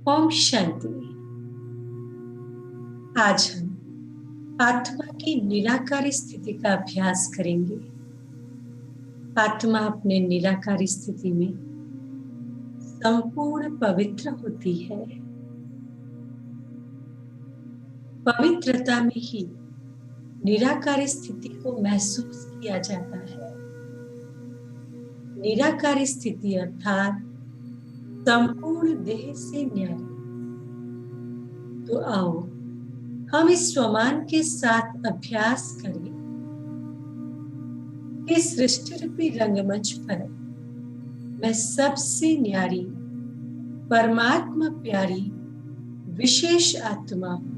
ओम शांति। आज हम आत्मा की निराकारी स्थिति का अभ्यास करेंगे। आत्मा अपने निराकारी स्थिति में संपूर्ण पवित्र होती है। पवित्रता में ही निराकारी स्थिति को महसूस किया जाता है। निराकारी स्थिति अर्थात संपूर्ण देह से न्यारी। तो आओ हम इस स्वमान के साथ अभ्यास करें कि सृष्टि रूपी रंगमंच पर मैं सबसे न्यारी परमात्मा प्यारी विशेष आत्मा हूं।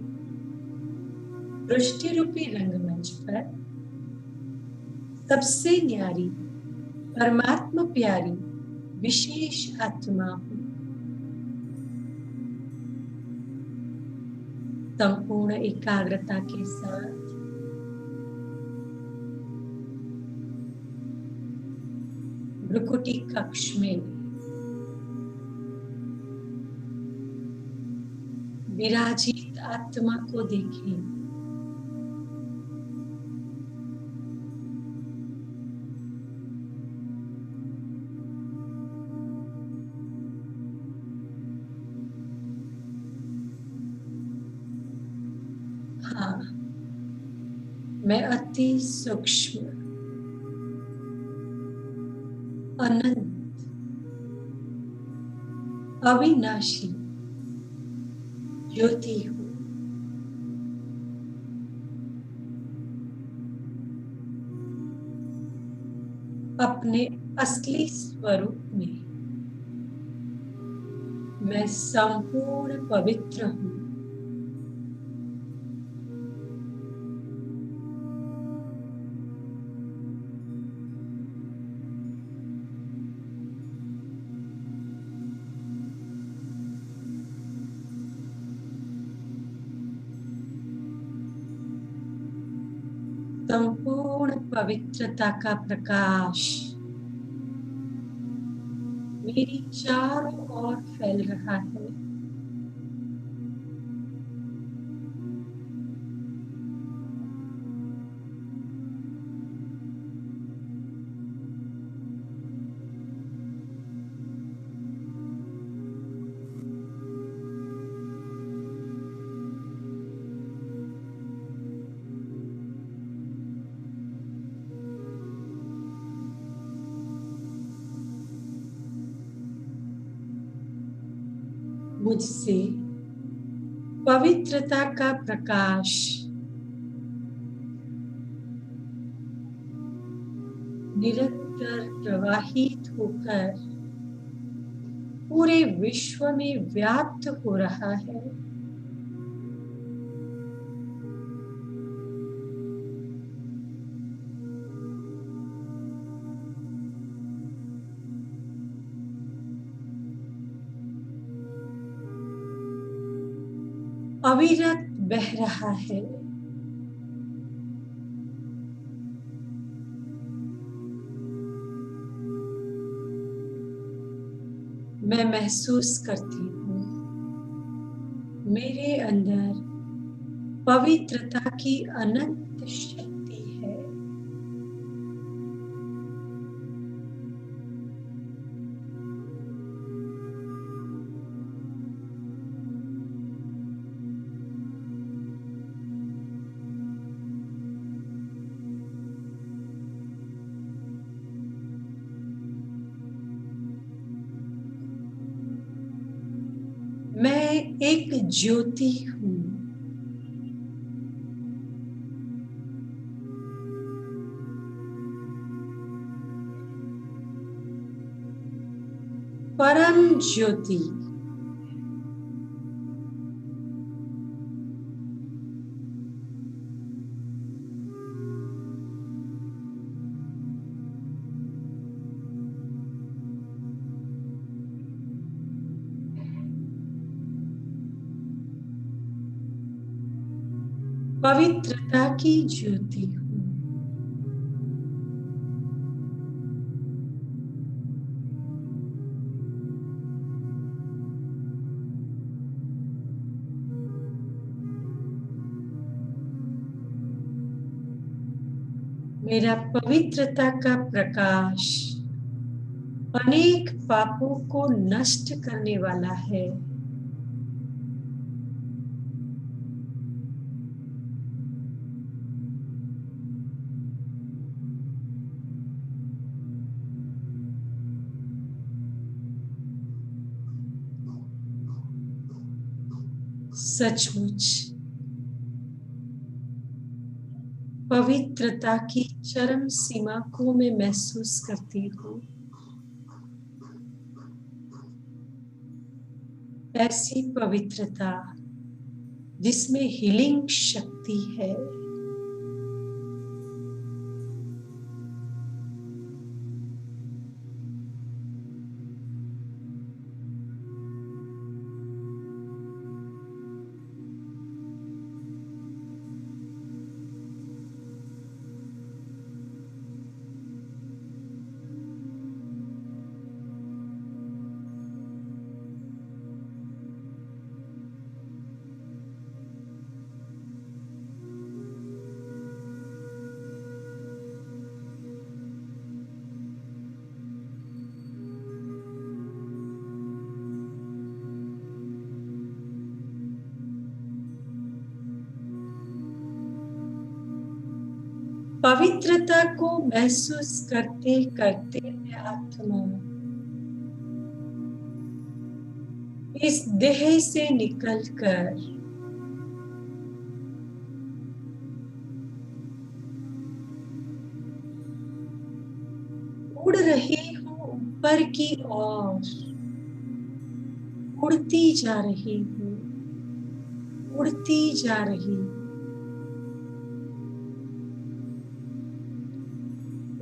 सृष्टि रूपी रंगमंच पर सबसे न्यारी परमात्मा प्यारी विशेष आत्मा हूं। संपूर्ण एकाग्रता के साथ भ्रुकुटी कक्ष में विराजित आत्मा को देखें। हाँ, मैं अति सूक्ष्म अनंत अविनाशी ज्योति हूं। अपने असली स्वरूप में मैं संपूर्ण पवित्र हूं। संपूर्ण पवित्रता का प्रकाश मेरी चारों ओर फैल रहा है। मुझसे पवित्रता का प्रकाश निरंतर प्रवाहित होकर पूरे विश्व में व्याप्त हो रहा है। अविरत बह रहा है। मैं महसूस करती हूँ मेरे अंदर पवित्रता की अनंत शक्ति है। मैं एक ज्योति हूँ। परम ज्योति। पवित्रता की ज्योति हूँ। मेरा पवित्रता का प्रकाश अनेक पापों को नष्ट करने वाला है। सचमुच पवित्रता की चरम सीमा को मैं महसूस करती हूँ। ऐसी पवित्रता जिसमें हीलिंग शक्ति है। पवित्रता को महसूस करते करते मैं आत्मा इस देह से निकलकर उड़ रही हूँ ऊपर की ओर। उड़ती जा रही हूँ, उड़ती जा रही हूँ,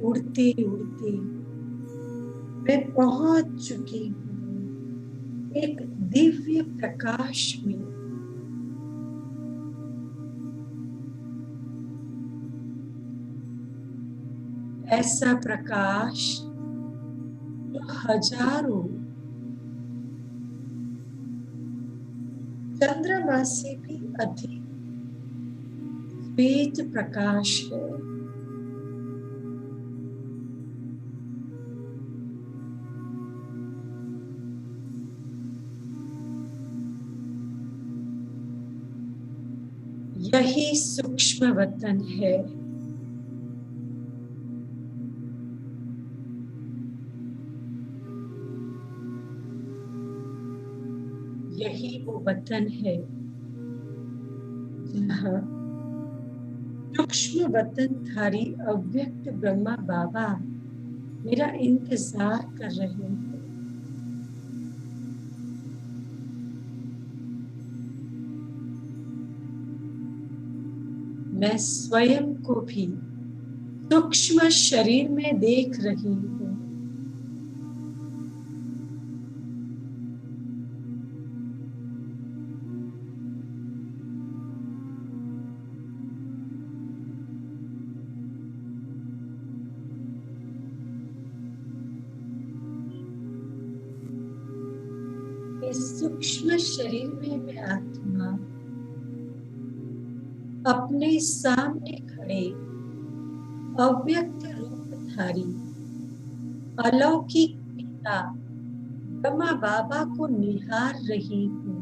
उड़ते उड़ते मैं पहुंच चुकी हूँ एक दिव्य प्रकाश में। ऐसा प्रकाश जो हजारों चंद्रमा से भी अधिक श्वेत प्रकाश है। यही सूक्ष्म वतन है। यही वो वतन है जहाँ सूक्ष्म वतनधारी अव्यक्त ब्रह्मा बाबा मेरा इंतजार कर रहे हैं। मैं स्वयं को भी सूक्ष्म शरीर में देख रही हूँ। इस सूक्ष्म शरीर में मैं आत्मा अपने सामने खड़े अव्यक्त रूपधारी अलौकिक पिता ब्रह्मा बाबा को निहार रही हूँ।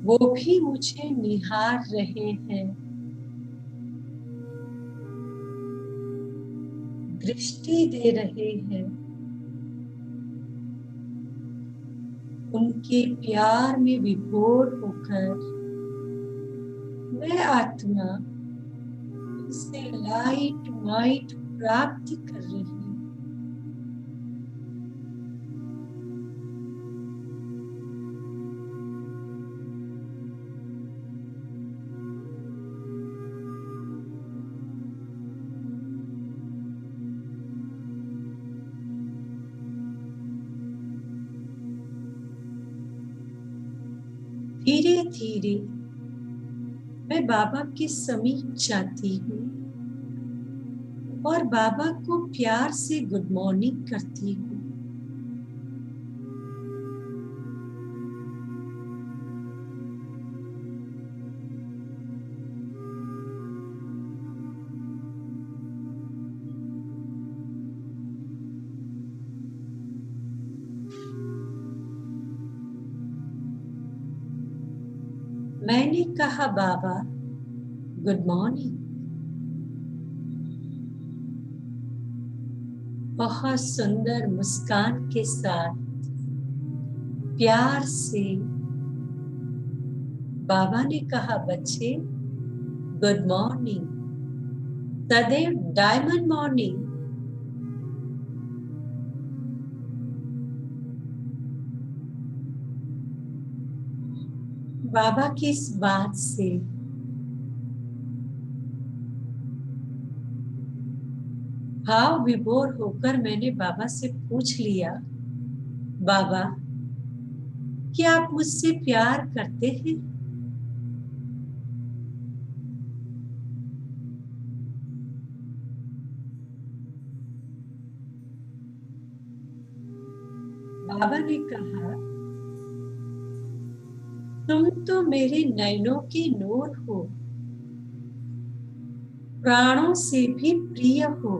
वो भी मुझे निहार रहे हैं, दृष्टि दे रहे हैं। उनके प्यार में विभोर होकर मैं आत्मा इसे लाइट माइट प्राप्त कर रही हूँ। धीरे मैं बाबा के समीप जाती हूँ और बाबा को प्यार से गुड मॉर्निंग करती हूँ। मैंने कहा बाबा गुड मॉर्निंग। बहुत सुंदर मुस्कान के साथ प्यार से बाबा ने कहा बच्चे गुड मॉर्निंग, सदैव डायमंड मॉर्निंग। बाबा की इस बात से भाव विभोर होकर मैंने बाबा से पूछ लिया, बाबा क्या आप मुझसे प्यार करते हैं? बाबा ने कहा तुम तो मेरे नयनों की नूर हो, प्राणों से भी प्रिय हो।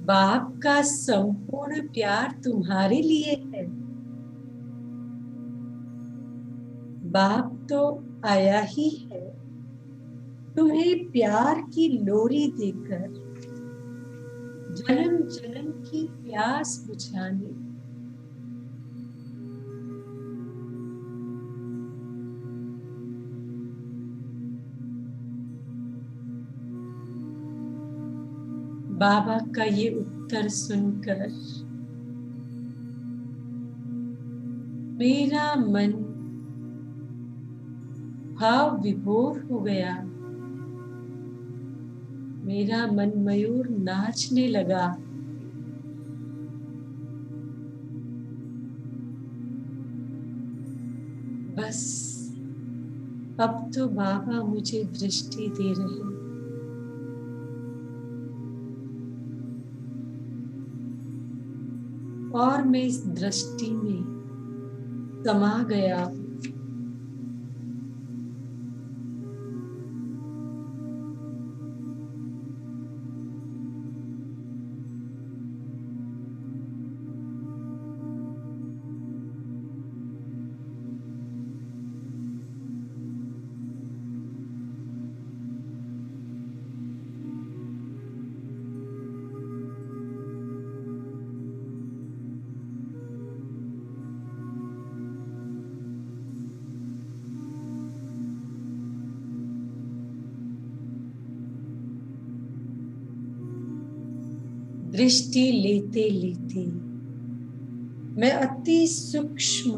बाप का संपूर्ण प्यार तुम्हारे लिए है। बाप तो आया ही है तुम्हें प्यार की लोरी देकर जन्म जन्म की प्यास बुझाने। बाबा का ये उत्तर सुनकर मेरा मन भाव विभोर हो गया। मेरा मन मयूर नाचने लगा। बस अब तो बाबा मुझे दृष्टि दे रहे, और मैं इस दृष्टि में समा गया। दृष्टि लेते लेते मैं अति सूक्ष्म,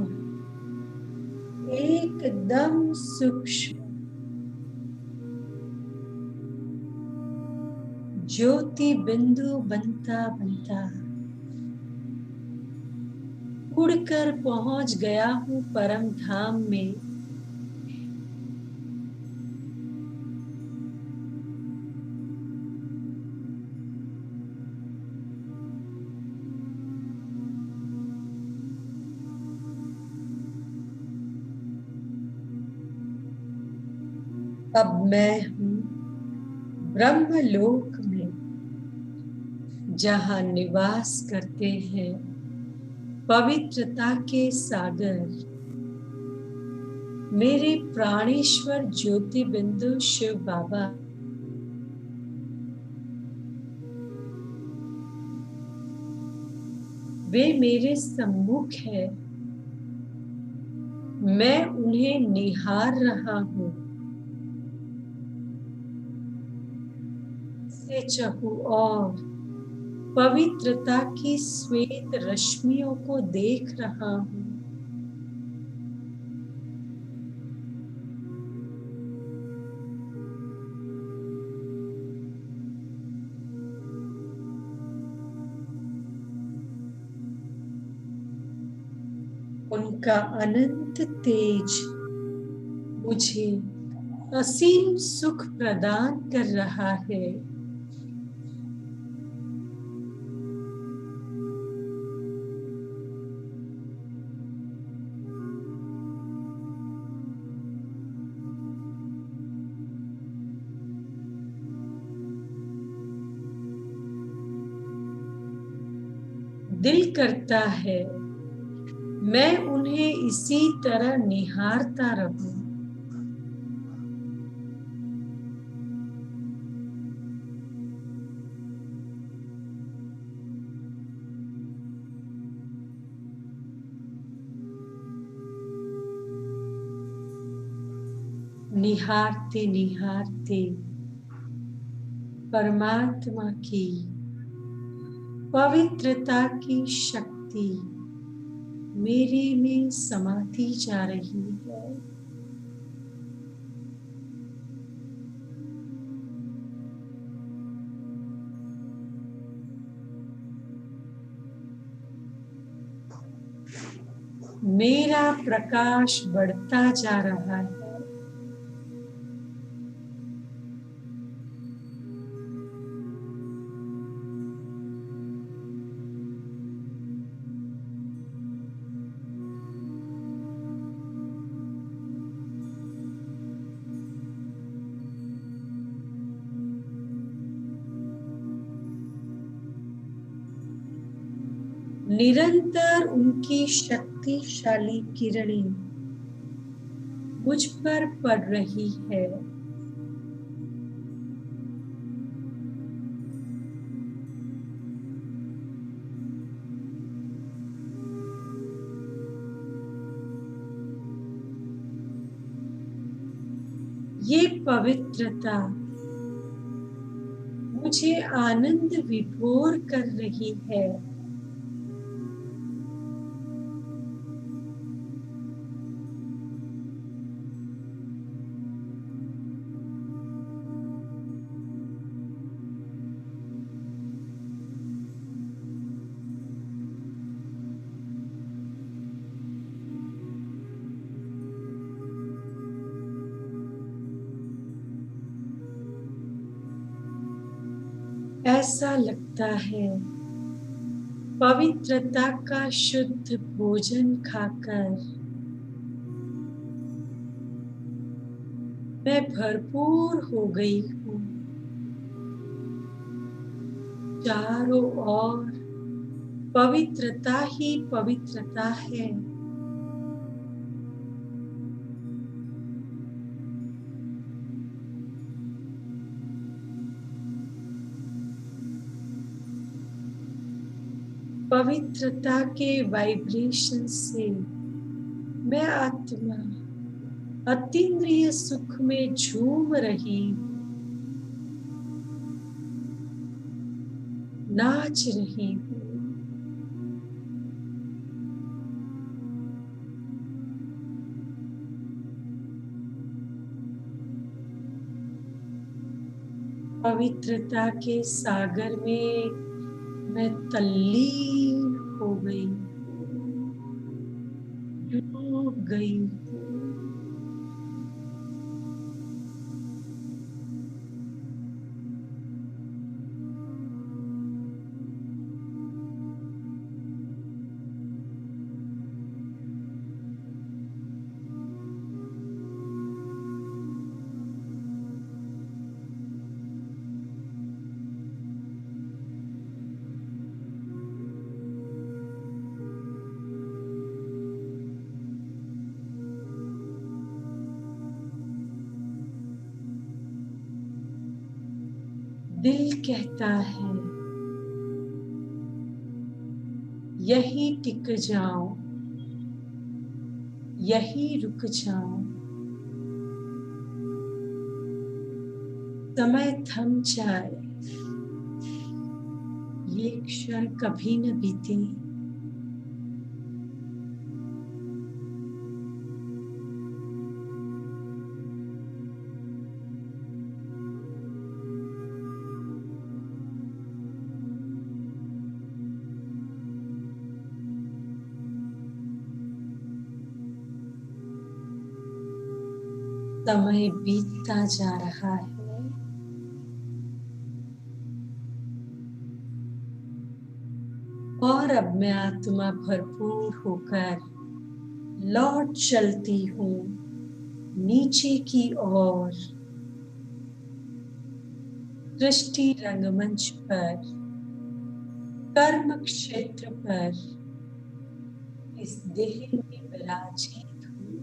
एकदम सूक्ष्म ज्योति बिंदु बनता बनता उड़कर पहुंच गया हूं परम धाम में। अब मैं हूं ब्रह्मलोक में, जहां निवास करते हैं पवित्रता के सागर मेरे प्राणेश्वर ज्योति बिंदु शिव बाबा। वे मेरे सम्मुख है, मैं उन्हें निहार रहा हूं। से चहु और पवित्रता की श्वेत रश्मियों को देख रहा हूं। उनका अनंत तेज मुझे असीम सुख प्रदान कर रहा है। दिल करता है मैं उन्हें इसी तरह निहारता रहूं। निहारते निहारते परमात्मा की पवित्रता की शक्ति मेरे में समाती जा रही है। मेरा प्रकाश बढ़ता जा रहा है। निरंतर उनकी शक्तिशाली किरणें मुझ पर पड़ रही है। ये पवित्रता मुझे आनंद विभोर कर रही है। ऐसा लगता है पवित्रता का शुद्ध भोजन खाकर मैं भरपूर हो गई हूँ। चारों ओर पवित्रता ही पवित्रता है। पवित्रता के वाइब्रेशन से मैं आत्मा अतीन्द्रिय सुख में झूम रही हूँ, नाच रही हूँ। पवित्रता के सागर में मैं तल्लीन हो गई, डूब गई। दिल कहता है यही टिक जाओ, यही रुक जाओ। समय थम जाए, ये क्षण कभी न बीते। समय बीतता जा रहा है। और अब मैं आत्मा भरपूर होकर लौट चलती हूँ नीचे की ओर, दृष्टि रंगमंच पर, कर्म क्षेत्र पर इस देह में विराजित हूँ।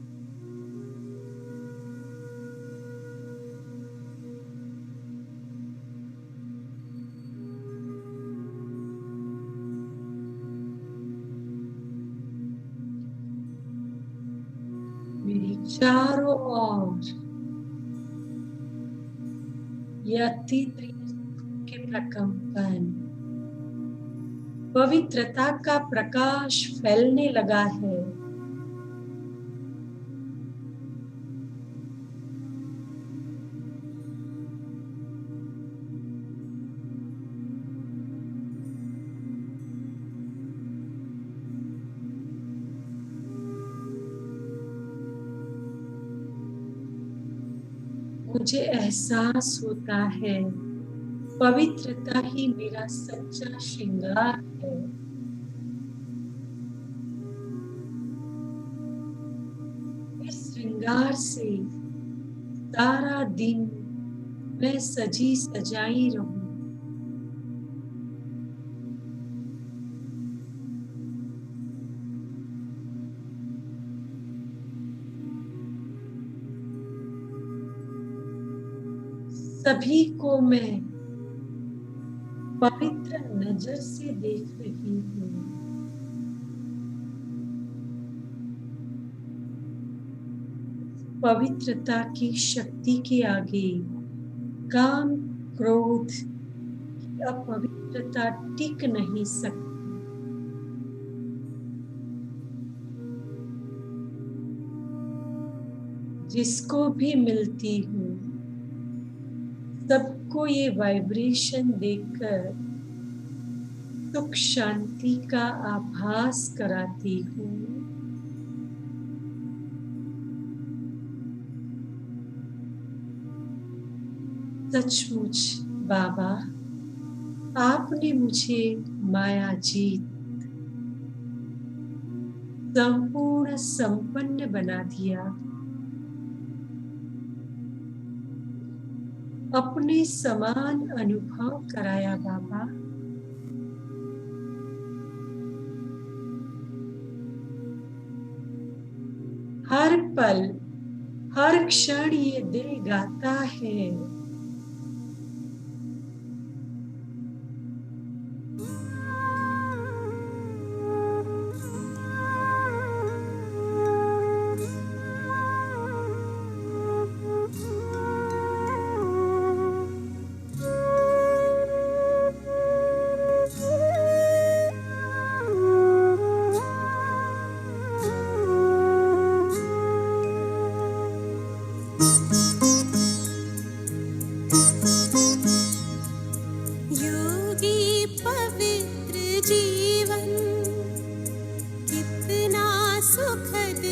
मेरी चारों ओर यह अतीन्द्रिय के प्रकंपन, पवित्रता का प्रकाश फैलने लगा है। मुझे एहसास होता है पवित्रता ही मेरा सच्चा श्रृंगार है। इस श्रृंगार से सारा दिन मैं सजी सजाई रहूं। सभी को मैं पवित्र नजर से देख रही हूँ। पवित्रता की शक्ति के आगे काम, क्रोध, अपवित्रता टिक नहीं सकती। जिसको भी मिलती हूँ सबको ये वाइब्रेशन देकर सुख शांति का आभास कराती हूँ। सचमुच बाबा, आपने मुझे माया जीत संपूर्ण संपन्न बना दिया। अपने समान अनुभव कराया बाबा। हर पल, हर क्षण ये दिल गाता है, योगी पवित्र जीवन कितना सुखद